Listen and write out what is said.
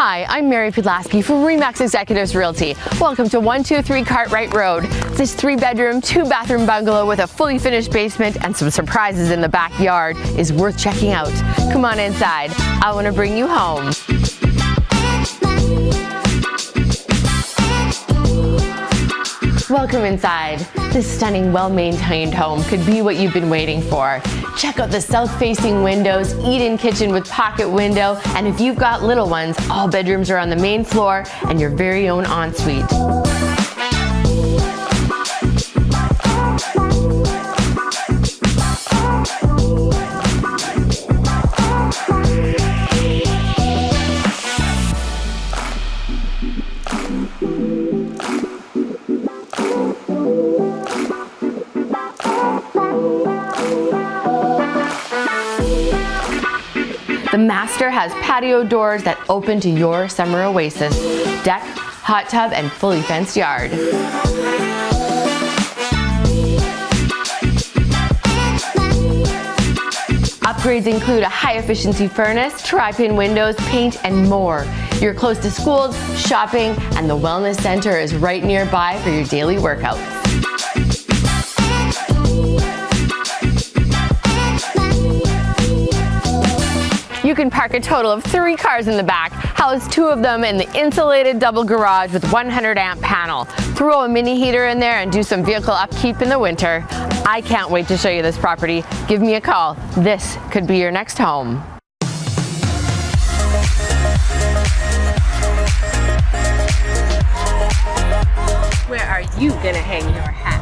Hi, I'm Mary Podlaski from Remax Executives Realty. Welcome to 123 Cartwright Road. This 3-bedroom, 2-bathroom bungalow with a fully finished basement and some surprises in the backyard is worth checking out. Come on inside. I want to bring you home. Welcome inside. This stunning, well-maintained home could be what you've been waiting for. Check out the south-facing windows, eat-in kitchen with pocket window, and if you've got little ones, all bedrooms are on the main floor and your very own ensuite. The master has patio doors that open to your summer oasis, deck, hot tub, and fully fenced yard. Upgrades include a high-efficiency furnace, tri-pane windows, paint, and more. You're close to schools, shopping, and the wellness center is right nearby for your daily workouts. You can park a total of 3 cars in the back, house 2 of them in the insulated double garage with 100-amp panel. Throw a mini heater in there and do some vehicle upkeep in the winter. I can't wait to show you this property. Give me a call. This could be your next home. Where are you gonna hang your hat?